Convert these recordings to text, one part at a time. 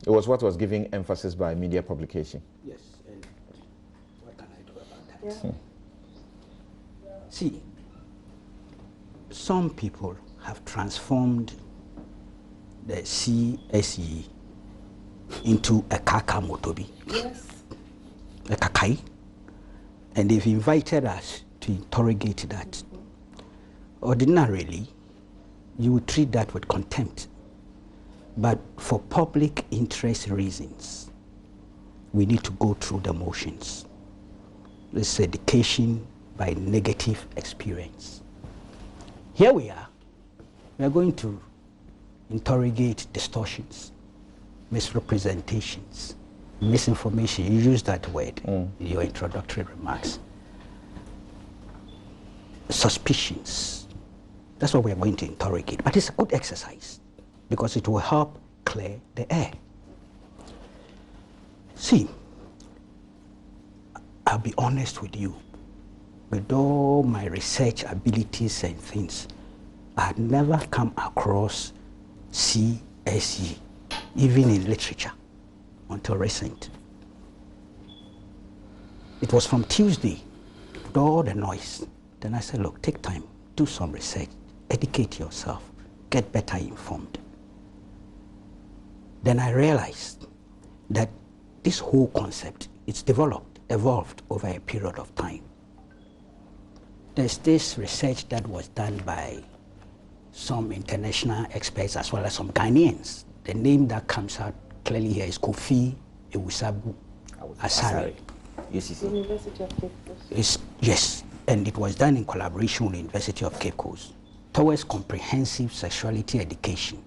It was what was giving emphasis by media publication. Yes, and what can I do about that? Yeah. See, some people have transformed the CSE into a kaka motobi. Yes. A kakai. And they've invited us to interrogate that. Ordinarily, you would treat that with contempt. But for public interest reasons, we need to go through the motions. This is education by negative experience. Here we are. We are going to interrogate distortions, misrepresentations, misinformation. You use that word in your introductory remarks. Suspicions. That's what we are going to interrogate. But it's a good exercise because it will help clear the air. See, I'll be honest with you. With all my research abilities and things, I had never come across CSE, even in literature, until recent. It was from Tuesday, with all the noise. Then I said, look, take time, do some research, educate yourself, get better informed. Then I realized that this whole concept, it's evolved over a period of time. There's this research that was done by some international experts as well as some Ghanaians. The name that comes out clearly here is Kofi Ewusabu Asare. University of Cape Coast. Yes, and it was done in collaboration with the University of Cape Coast towards comprehensive sexuality education,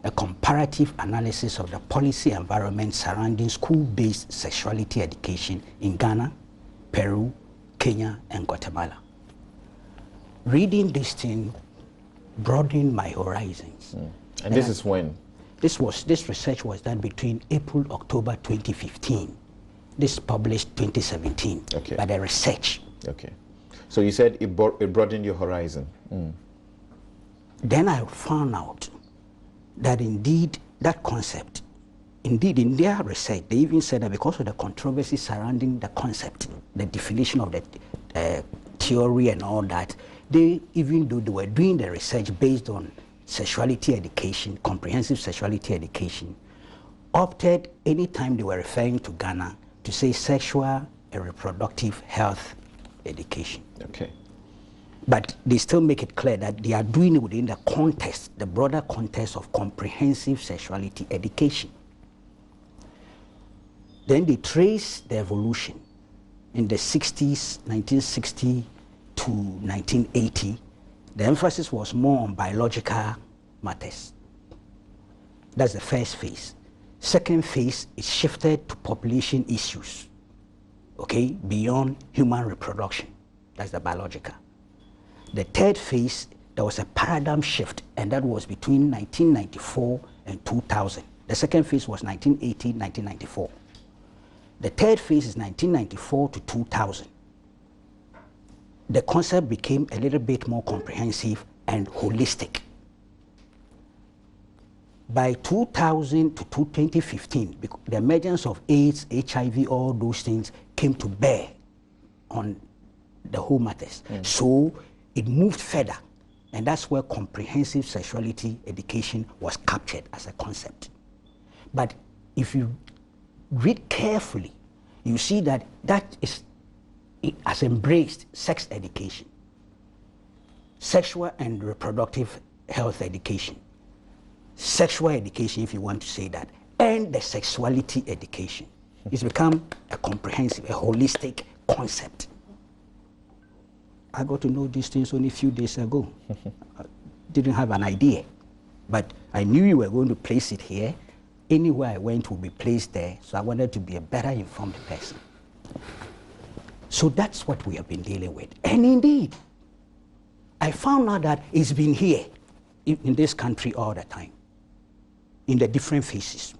a comparative analysis of the policy environment surrounding school-based sexuality education in Ghana, Peru, Kenya, and Guatemala. Reading this thing broadened my horizons. And this is when? This research was done between April, October 2015. This published 2017 by the research. Okay. So you said it broadened your horizon. Then I found out that indeed that concept, indeed in their research, they even said that because of the controversy surrounding the concept, the definition of the theory and all that, they, even though they were doing the research based on sexuality education, comprehensive sexuality education, opted anytime they were referring to Ghana to say sexual and reproductive health education. Okay. But they still make it clear that they are doing it within the context, the broader context of comprehensive sexuality education. Then they trace the evolution in the 60s, 1960 to 1980. The emphasis was more on biological matters. That's the first phase. Second phase, it shifted to population issues, okay, beyond human reproduction. That's the biological. The third phase, there was a paradigm shift, and that was between 1994 and 2000. The second phase was 1980, 1994. The third phase is 1994 to 2000. The concept became a little bit more comprehensive and holistic. By 2000 to 2015, the emergence of AIDS, HIV, all those things came to bear on the whole matters. So it moved further, and that's where comprehensive sexuality education was captured as a concept. But if you read carefully, you see that it has embraced sex education, sexual and reproductive health education, sexual education, if you want to say that, and the sexuality education. It's become a comprehensive, a holistic concept. I got to know these things only a few days ago. I didn't have an idea, but I knew you were going to place it here. Anywhere I went will be placed there, so I wanted to be a better informed person. So that's what we have been dealing with. And indeed, I found out that it's been here in this country all the time, in the different phases.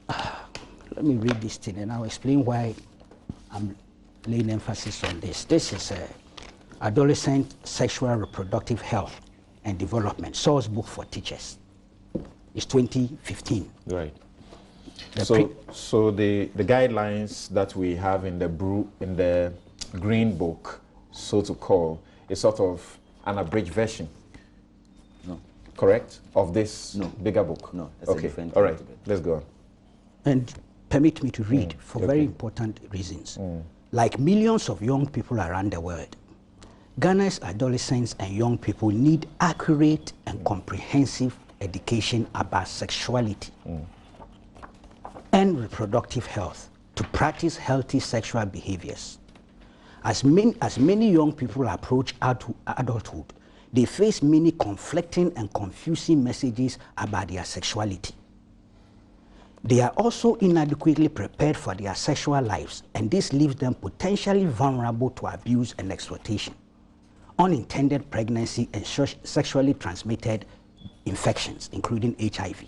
Let me read this thing and I'll explain why I'm laying emphasis on this. This is adolescent sexual reproductive health and Development, Source Book for Teachers. It's 2015. Right. So the guidelines that we have in the Green Book, so to call, is sort of an abridged version. No. Correct? Of this bigger book? No. That's a different all right. Let's go on. And permit me to read for very important reasons. Like millions of young people around the world, Ghana's adolescents and young people need accurate and comprehensive education about sexuality and reproductive health to practice healthy sexual behaviors. As many young people approach adulthood, they face many conflicting and confusing messages about their sexuality. They are also inadequately prepared for their sexual lives, and this leaves them potentially vulnerable to abuse and exploitation, unintended pregnancy, and sexually transmitted infections, including HIV.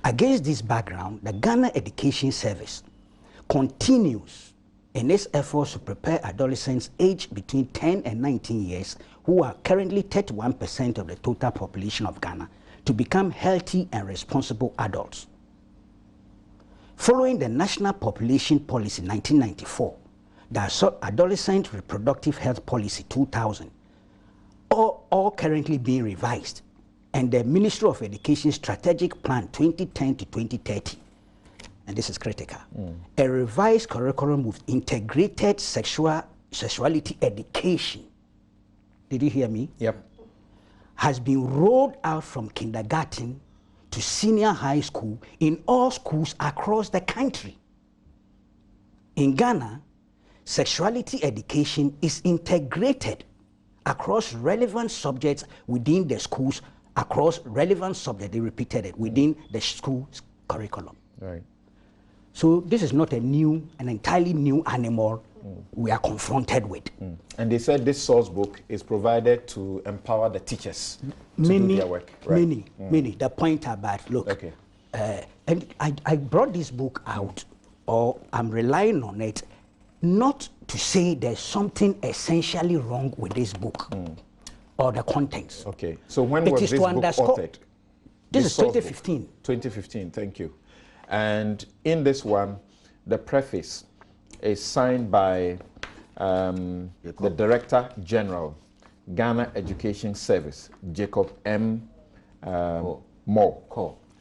Against this background, the Ghana Education Service continues in its efforts to prepare adolescents aged between 10 and 19 years, who are currently 31% of the total population of Ghana, to become healthy and responsible adults. Following the National Population Policy 1994, the Adolescent Reproductive Health Policy 2000, all currently being revised, and the Ministry of Education Strategic Plan 2010 to 2030, and this is critical, a revised curriculum with integrated sexuality education, did you hear me? Yep. Has been rolled out from kindergarten to senior high school in all schools across the country. In Ghana, sexuality education is integrated across relevant subjects within the schools, they repeated it, within the school's curriculum. Right. So this is not an entirely new animal we are confronted with. And they said this source book is provided to empower the teachers to do their work. Right? Many. The point about, look, okay. And I brought this book out, or I'm relying on it, not to say there's something essentially wrong with this book or the contents. Okay. So when was this book authored? This is 2015. 2015, thank you. And in this one, the preface is signed by the Director General, Ghana Education Service, Jacob M. Moore.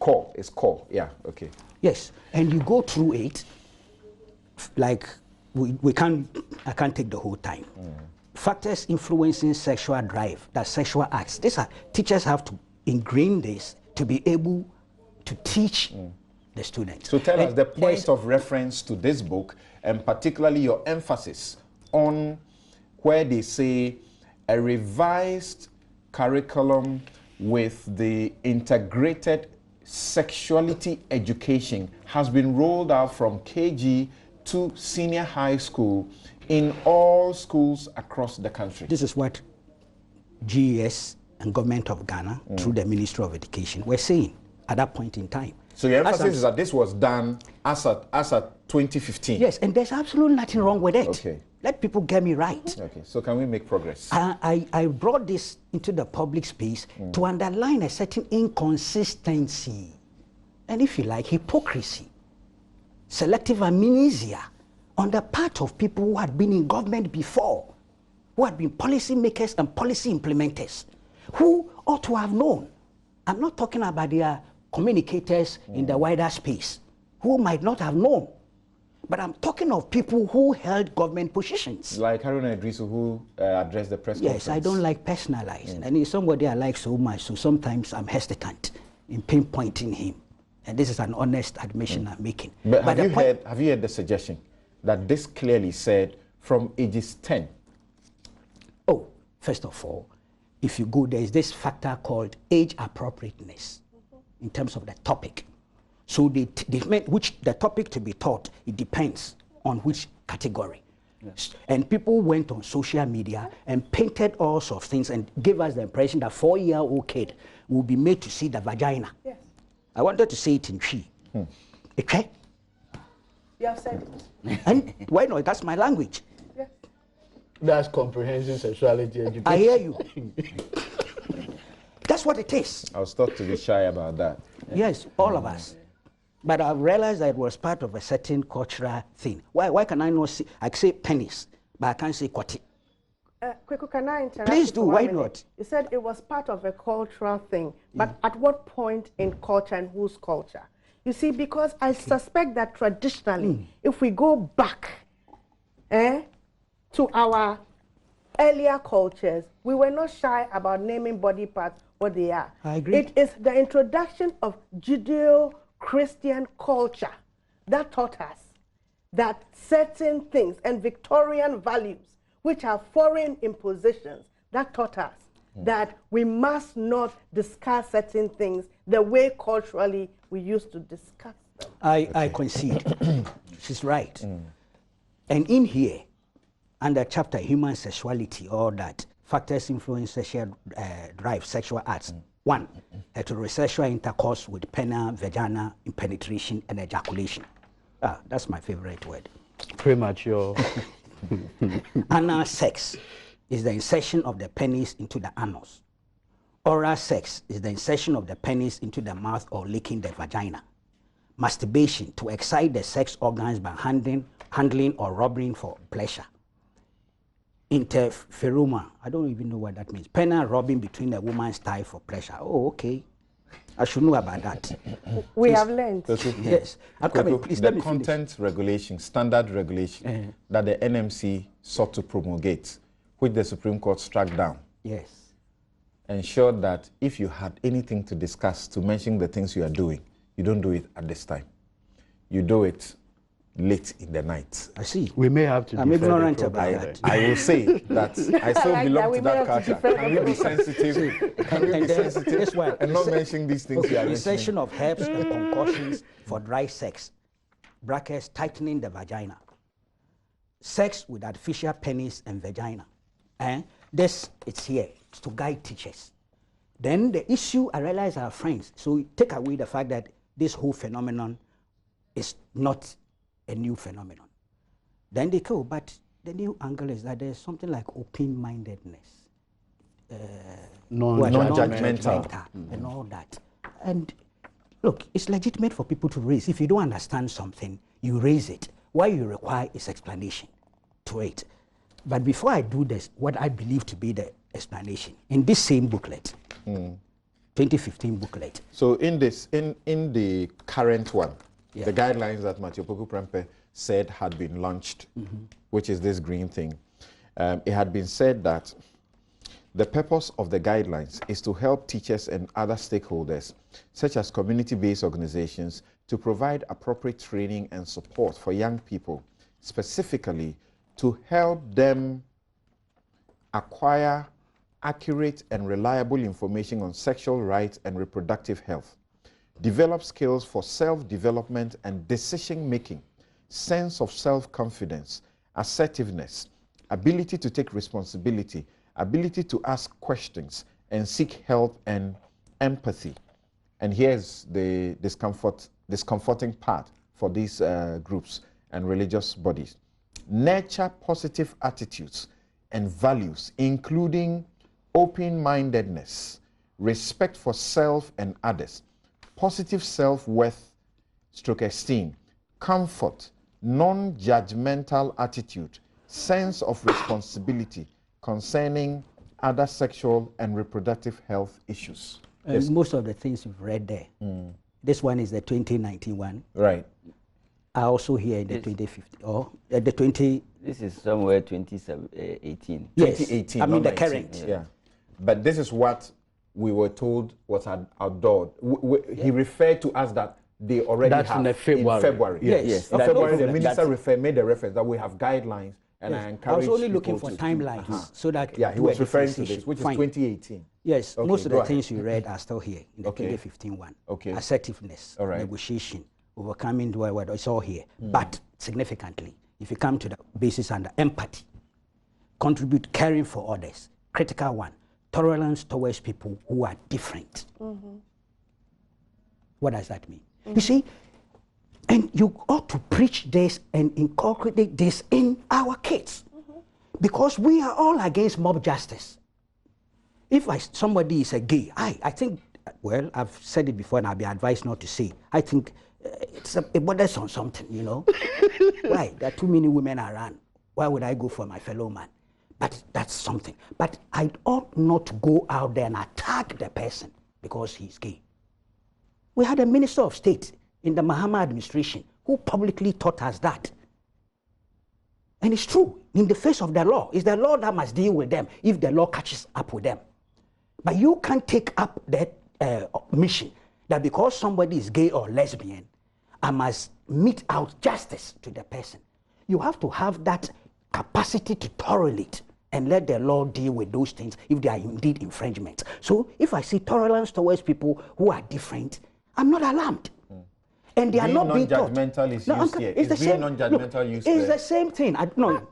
Call. It's Call. Yeah, okay. Yes, and you go through it, like I can't take the whole time. Factors influencing sexual drive, that sexual acts. Teachers have to ingrain this to be able to teach the students. So tell us the point of reference to this book, and particularly your emphasis on where they say a revised curriculum with the integrated sexuality education has been rolled out from KG to senior high school in all schools across the country. This is what GES and Government of Ghana, through the Ministry of Education, were saying at that point in time. So your emphasis is that this was done as at 2015? Yes, and there's absolutely nothing wrong with it. Okay. Let people get me right. Okay, so can we make progress? I brought this into the public space to underline a certain inconsistency, and if you like, hypocrisy, selective amnesia on the part of people who had been in government before, who had been policy makers and policy implementers, who ought to have known. I'm not talking about their communicators in the wider space, who might not have known. But I'm talking of people who held government positions. Like Haruna Idrisu, who addressed the press conference. Yes, I don't like personalizing. And he's somebody I like so much, so sometimes I'm hesitant in pinpointing him. And this is an honest admission I'm making. But have you heard the suggestion that this clearly said from ages 10? Oh, first of all, if you go, there's this factor called age appropriateness in terms of the topic. So which the topic to be taught, it depends on which category. Yes. And people went on social media and painted all sorts of things and gave us the impression that 4-year-old kid will be made to see the vagina. Yes. I wanted to say it in Twi. Okay? You have said it. And why not? That's my language. Yes. That's comprehensive sexuality education. I hear you. That's what it is. I was taught to be shy about that. Yes, all of us. But I've realized that it was part of a certain cultural thing. Why can I not say, I say pennies, but I can't say kwati. Kwaku, can I interrupt? Please you do, for 1 why minute? not? You said it was part of a cultural thing, but at what point in culture and whose culture? You see, because I suspect that traditionally, if we go back to our earlier cultures, we were not shy about naming body parts what they are. I agree. It is the introduction of Judeo-Christian culture that taught us that certain things and Victorian values, which are foreign impositions, that taught us that we must not discuss certain things the way culturally we used to discuss them. I concede. She's right. And in here, under chapter human sexuality, or that factors influence sexual drive, sexual acts. 1, heterosexual intercourse with penile, vagina, penetration, and ejaculation. That's my favorite word. Premature. Anal sex is the insertion of the penis into the anus. Oral sex is the insertion of the penis into the mouth or licking the vagina. Masturbation, to excite the sex organs by handling or rubbing for pleasure. Interferoma, I don't even know what that means. Penile rubbing between a woman's thigh for pleasure. Oh, okay. I should know about that. We have learned. Yes. I'm coming, please, let The me finish. content regulation, standard regulation that the NMC sought to promulgate, which the Supreme Court struck down, Yes. ensured that if you had anything to discuss, to mention the things you are doing, you don't do it at this time. You do it late in the night. I see. We may have to I'm defer the ignorant program about then. that. I will say that I still like belong that. We to may that have to culture. defend Can we be sensitive? Can we be And then sensitive this one, and not mention these things you are mentioning? insertion of herbs and concoctions for dry sex, brackets tightening the vagina. Sex with artificial penis and vagina. This, it's here, it's to guide teachers. Then the issue, I realize our friends, so we take away the fact that this whole phenomenon is not a new phenomenon. Then they go, but the new angle is that there's something like open-mindedness. Non-judgmental. And all that. And look, it's legitimate for people to raise. If you don't understand something, you raise it. What you require is explanation to it. But before I do this, what I believe to be the explanation, in this same booklet, 2015 booklet. So in this, in the current one, Yeah. the guidelines that Matthew Poku Prempeh said had been launched, which is this green thing, it had been said that the purpose of the guidelines is to help teachers and other stakeholders, such as community-based organizations, to provide appropriate training and support for young people, specifically to help them acquire accurate and reliable information on sexual rights and reproductive health, develop skills for self-development and decision-making, sense of self-confidence, assertiveness, ability to take responsibility, ability to ask questions and seek help and empathy. And here's the discomforting part for these groups and religious bodies. Nurture positive attitudes and values, including open-mindedness, respect for self and others, positive self-worth, esteem, comfort, non-judgmental attitude, sense of responsibility concerning other sexual and reproductive health issues. Most of the things you've read there. This one is the 2019 one. Right. I also here in the 2015 or the 20. This is somewhere 2018. Yes, 2018. I mean not the 19. current. Yeah. But this is what we were told was outdoored. He referred to us that they already That's have in February. Yes. In That- February, the that- minister made the reference that we have guidelines, and I Yes. encourage I was only looking people for to- timelines so that Yeah, he do a was referring to differentiation. this, which Fine. is 2018. Yes, Okay, most of go the ahead. things you read are still here in the Okay. 2015 one. Okay. Assertiveness, All right. negotiation, overcoming the word, it's all here. But significantly, if you come to the basis under empathy, contribute caring for others, critical one, tolerance towards people who are different. What does that mean? You see, and you ought to preach this and inculcate this in our kids. Because we are all against mob justice. if somebody is a gay, I think, well, I've said it before and I'll be advised not to say. I think it borders on something, you know. Why? There are too many women around. Why would I go for my fellow man? But that's something. But I ought not to go out there and attack the person because he's gay. We had a minister of state in the Mahama administration who publicly taught us that. And it's true, in the face of the law. It's the law that must deal with them if the law catches up with them. But you can't take up that mission that because somebody is gay or lesbian, I must mete out justice to the person. You have to have that capacity to tolerate and let the law deal with those things if they are indeed infringements. So if I see tolerance towards people who are different, I'm not alarmed. And they are not being taught. Non-judgmental is used here. It's the same. Non-judgmental use It's the same thing.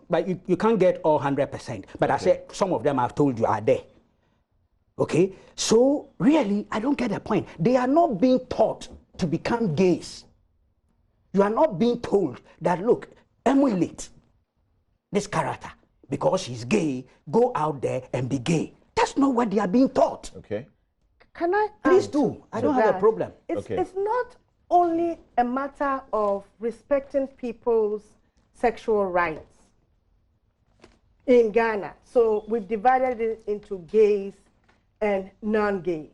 But you can't get all 100%. But I said some of them I've told you are there. Okay? So really, I don't get the point. They are not being taught to become gays. You are not being told that, look, emulate this character because he's gay, go out there and be gay. That's not what they are being taught. Okay. Can I Please do. I don't have a problem. It's not only a matter of respecting people's sexual rights in Ghana. So we've divided it into gays and non-gays.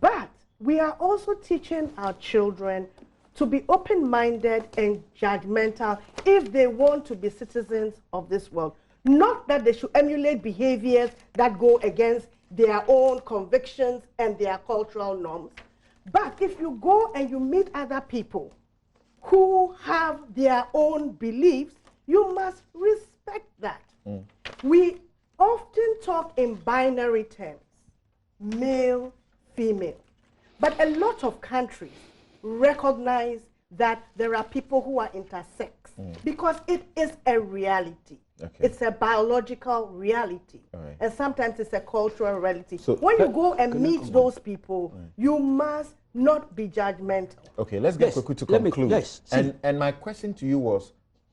But we are also teaching our children to be open-minded and judgmental if they want to be citizens of this world. Not that they should emulate behaviors that go against their own convictions and their cultural norms. But if you go and you meet other people who have their own beliefs, you must respect that. We often talk in binary terms, male, female. But a lot of countries recognize that there are people who are intersex because it is a reality. Okay. It's a biological reality. Right. And sometimes it's a cultural reality. So when you go and meet those people, you must not be judgmental. Okay, let's get Kwaku to conclude. And my question to you was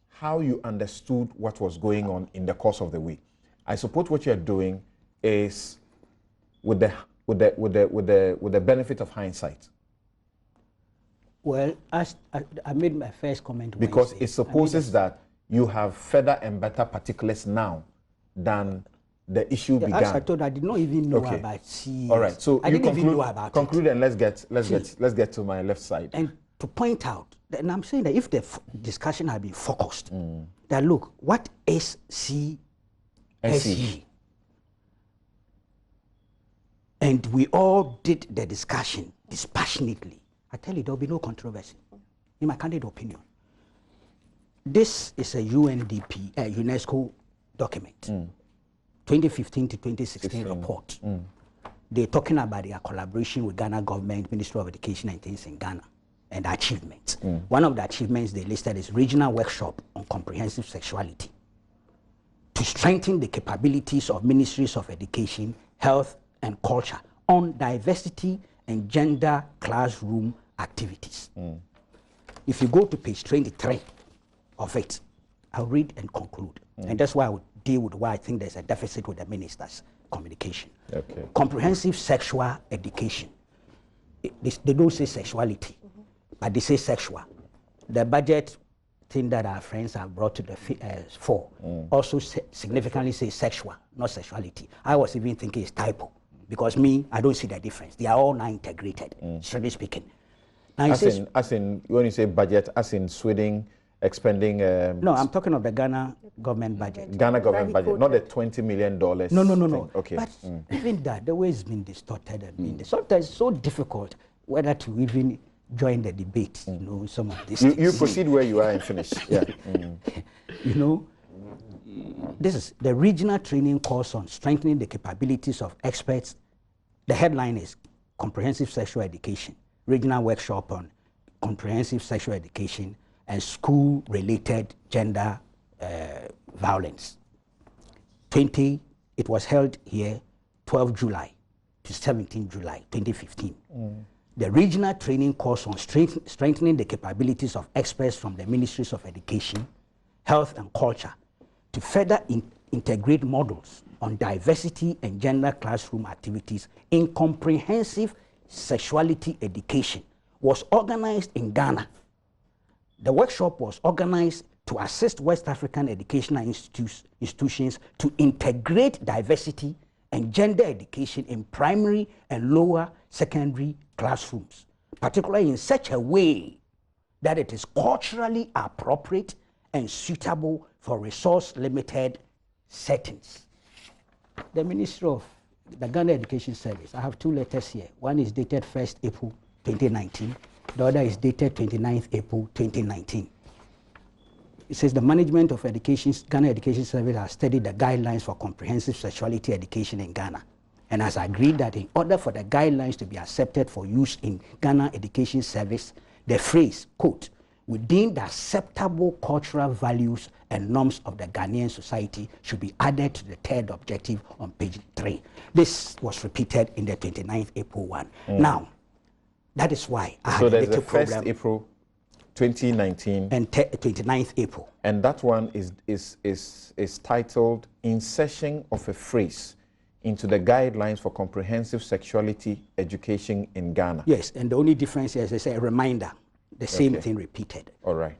how you understood what was going on in the course of the week. I suppose what you're doing is with the benefit of hindsight. Well, I made my first comment because it supposes that you have further and better particulars now than the issue began. As I told, I did not even know about CSE. All right, so I didn't even know about conclude and let's get to my left side. And to point out, and I'm saying that if the discussion had been focused, that look, what is CSE? And we all did the discussion dispassionately. I tell you, there will be no controversy, in my candid opinion. This is a UNDP, UNESCO document, 2015 to 2016 report. They're talking about their collaboration with Ghana government, Ministry of Education and things in Ghana, and the achievements. One of the achievements they listed is regional workshop on comprehensive sexuality to strengthen the capabilities of ministries of education, health, and culture on diversity and gender classroom activities. If you go to page 23 of it, I'll read and conclude. And that's why I would deal with why I think there's a deficit with the minister's communication. Okay. Comprehensive sexual education. They don't say sexuality, but they say sexual. The budget thing that our friends have brought to the fore also significantly say sexual, not sexuality. I was even thinking it's typo. Because I don't see the difference. They are all now integrated, strictly speaking. Now as in, when you say budget, as in Sweden expending... no, I'm talking of the Ghana government budget. Ghana government budget, not the $20 million. No. Okay. But even that, the way it's been distorted and sometimes it's so difficult whether to even join the debate, you know, some of these things. You proceed where you are and finish. Yeah. You know, this is the regional training course on strengthening the capabilities of experts. The headline is Comprehensive Sexual Education, regional workshop on comprehensive sexual education and school-related gender violence. It was held here 12 July to 17 July 2015. The regional training course on strengthening the capabilities of experts from the Ministries of Education, Health and Culture to further integrate models on diversity and gender classroom activities in comprehensive sexuality education was organized in Ghana. The workshop was organized to assist West African educational institutions to integrate diversity and gender education in primary and lower secondary classrooms, particularly in such a way that it is culturally appropriate and suitable for resource-limited settings. The Ministry of the Ghana Education Service, I have 2 letters here. One is dated 1st April 2019. The other is dated 29th April 2019. It says the management of Ghana Education Service has studied the guidelines for comprehensive sexuality education in Ghana and has agreed that in order for the guidelines to be accepted for use in Ghana Education Service, the phrase, quote, within the acceptable cultural values and norms of the Ghanaian society should be added to the 3rd objective on page 3. This was repeated in the 29th April one. Now, that is why I had a little problem. So there's the 1st April 2019 and 29th April. And that one is titled Insertion of a Phrase into the Guidelines for Comprehensive Sexuality Education in Ghana. Yes, and the only difference is it's a reminder, the same thing repeated. All right.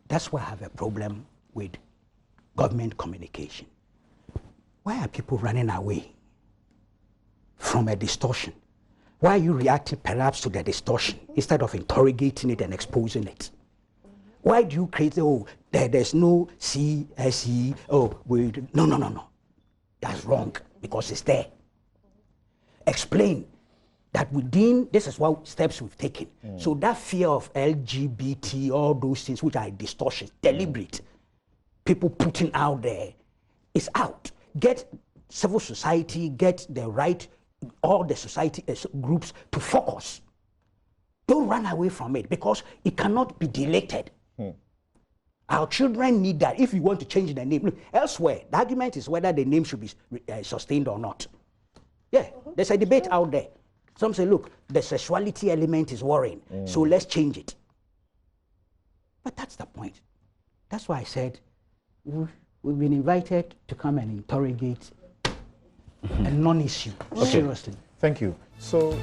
That's why I have a problem with government communication. Why are people running away from a distortion? Why are you reacting perhaps to the distortion instead of interrogating it and exposing it? Why do you create, there's no CSE, no. That's wrong because it's there. Explain that within, this is what steps we've taken. So that fear of LGBT, all those things which are distortions, deliberate, people putting out there, is out. Get civil society, get the right, all the society groups to focus. Don't run away from it because it cannot be deleted. Our children need that. If you want to change the name, look, elsewhere, the argument is whether the name should be sustained or not. Yeah, there's a debate out there. Some say, look, the sexuality element is worrying, so let's change it. But that's the point. That's why I said we've been invited to come and interrogate a non-issue, seriously. Thank you. So